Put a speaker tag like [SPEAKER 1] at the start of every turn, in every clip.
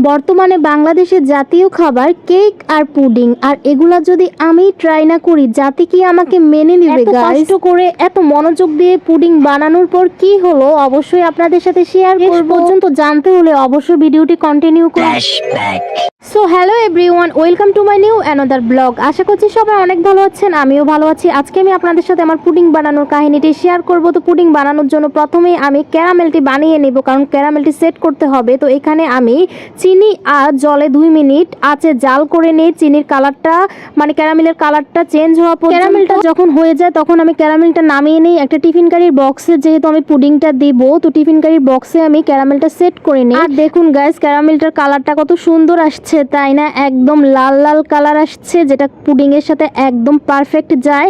[SPEAKER 1] বর্তমানে বাংলাদেশের জাতীয় খাবার কেক আর পুডিং, আর এগুলা যদি আমি ট্রাই না করি জাতি কি আমাকে মেনে নেবে? গাইস, কষ্ট করে এত মনোযোগ দিয়ে পুডিং বানানোর পর কি হলো অবশ্যই আপনাদের সাথে শেয়ার করব। পর্যন্ত জানতে হলে অবশ্যই ভিডিওটি কন্টিনিউ করুন। So hello everyone, welcome to my new another blog. আশা করছি সবাই অনেক ভালো আছেন, আমিও ভালো আছি। আজকে আমি আপনাদের সাথে আমার পুডিং বানানোর কাহিনীটি শেয়ার করব। তো পুডিং বানানোর জন্য প্রথমেই আমি ক্যারামেলটি বানিয়ে নেব, কারণ ক্যারামেলটি সেট করতে হবে। তো এখানে আমি চিনি আর জলে 2 মিনিট আঁচে জাল করে নিই। চিনির কালারটা মানে ক্যারামেলের কালারটা চেঞ্জ হওয়া পর্যন্ত। ক্যারামেলটা যখন হয়ে যায় তখন আমি ক্যারামেলটা নামিয়ে নিই একটা টিফিন কারির বক্সে। যেহেতু আমি পুডিংটা দিব, তো টিফিন কারির বক্সে আমি ক্যারামেলটা সেট করে নিই। আর দেখুন গাইস, ক্যারামেলটার কালারটা কত সুন্দর আসছে, তাই না? একদম লাল লাল কালার আসছে, যেটা পুডিং এর সাথে একদম পারফেক্ট যায়।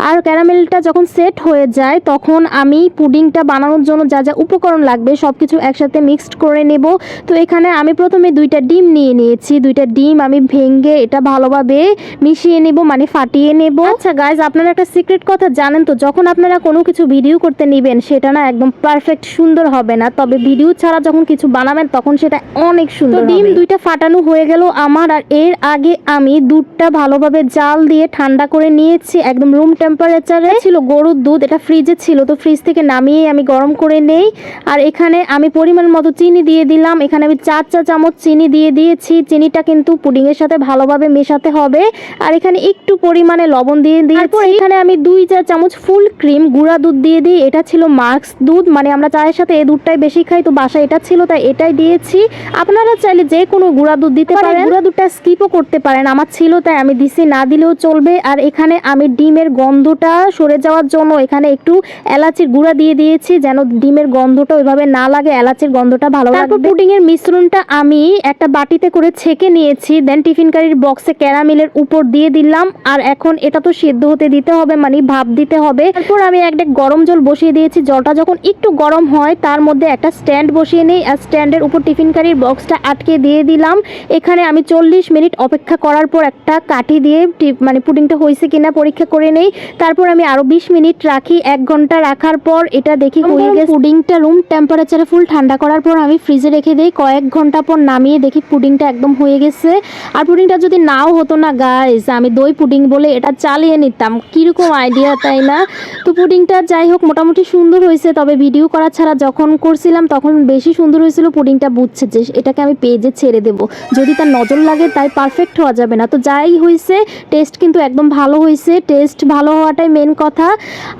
[SPEAKER 1] আর ক্যারামেলটা যখন সেট হয়ে যায় তখন আমি পুডিংটা বানানোর জন্য যা যা উপকরণ লাগবে সবকিছু একসাথে মিক্সড করে নেব। তো এখানে আমি প্রথমে 2টা ডিম নিয়ে নিয়েছি। 2টা ডিম আমি ভেঙে এটা ভালোভাবে মিশিয়ে নেব, মানে ফাটিয়ে নেব। আচ্ছা গাইজ, আপনারা একটা সিক্রেট কথা জানেন তো, যখন আপনারা কোনো কিছু ভিডিও করতে নেবেন সেটা না একদম পারফেক্ট সুন্দর হবে না, তবে ভিডিও ছাড়া যখন কিছু বানাবেন তখন সেটা অনেক সুন্দর হবে। ডিম 2টা ফাটানো হয়ে গেল আমার। আর এর আগে আমি দুধটা ভালোভাবে জাল দিয়ে ঠান্ডা করে নিয়েছি, একদম রুম টেম্পারেচারে ছিল। গরুর দুধ, এটা ফ্রিজে ছিল, তো ফ্রিজ থেকে নামিয়ে আমি গরম করে নেই। আর এখানে আমি পরিমাণ মতো চিনি দিয়ে দিলাম। এখানে আমি 4 চা চামচ চিনি দিয়ে দিয়েছি। চিনিটা কিন্তু পুডিং এর সাথে ভালোভাবে মেশাতে হবে। আর এখানে একটু পরিমাণে লবণ দিয়ে দিয়েছি। তারপর এখানে আমি 2 চা চামচ ফুল ক্রিম গুঁড়া দুধ দিয়ে দিই। এটা ছিল মার্কস দুধ, মানে আমরা চায়ের সাথে এই দুধটাই বেশি খাই, তো বাসায় এটা ছিল তাই এটাই দিয়েছি। আপনারা চাইলে যে কোনো গুঁড়া দুধ দিতে পারেন, গুঁড়া দুধটা স্কিপও করতে পারেন। আমার ছিল তাই আমি দিছি, না দিলেও চলবে। আর এখানে আমি ডিমের গন্ধটা সরে যাওয়ার জন্য এখানে একটু এলাচির গুঁড়া দিয়ে দিয়েছি, যেন ডিমের গন্ধটা ওইভাবে না লাগে, এলাচির গন্ধটা ভালো লাগবে। তারপর পুডিং এর মিশ্রণটা আমি একটা বাটিতে করে ছেঁকে নিয়েছি, দেন টিফিন কারির বক্সে ক্যারামেলের উপর দিয়ে দিলাম। আর এখন এটা তো সিদ্ধ হতে দিতে হবে, মানে ভাপ দিতে হবে। তারপর আমি একটা গরম জল বসিয়ে দিয়েছি। জলটা যখন একটু গরম হয় তার মধ্যে একটা স্ট্যান্ড বসিয়ে নিই, আর স্ট্যান্ডের উপর টিফিন কারির বক্সটা আটকে দিয়ে দিলাম। এখানে আমি 40 মিনিট অপেক্ষা করার পর একটা কাঠি দিয়ে মানে পুডিংটা হয়েছে কিনা পরীক্ষা করে নেই। তারপর আমি আরো 20 মিনিট রাখি। 1 ঘন্টা রাখার পর এটা দেখি হয়ে গেছে। পুডিংটা রুম টেম্পারেচারে ফুল ঠান্ডা করার পর আমি ফ্রিজে রেখে দিই। কয়েক ঘন্টা পর নামিয়ে দেখি পুডিংটা একদম হয়ে গেছে। আর পুডিংটা যদি নাও হতো না গাইস, আমি দই পুডিং বলে এটা চালিয়ে নিতাম। কিরকম আইডিয়া, তাই না? তো পুডিংটা যাই হোক মোটামুটি সুন্দর হয়েছে, তবে ভিডিও করা ছাড়া যখন করছিলাম তখন বেশি সুন্দর হয়েছিল। পুডিংটা বুঝছে যে এটাকে আমি পেজে ছেড়ে দেব, যদি তার নজর লাগে তাই পারফেক্ট হওয়া যাবে না। তো যাই হয়েছে, টেস্ট কিন্তু একদম ভালো হয়েছে। টেস্ট ভালো হওয়াটাই মেন কথা।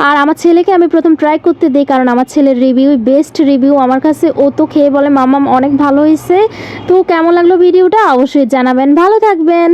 [SPEAKER 1] আর আমার ছেলেকে আমি প্রথম ট্রাই করতে দিই, কারণ আমার ছেলের রিভিউ বেস্ট রিভিউ আমার কাছে। ও তো খেয়ে বলে মামাম অনেক ভালো হয়েছে। তো কেমন লাগলো ভিডিওটা অবশ্যই জানাবেন। ভালো থাকবেন।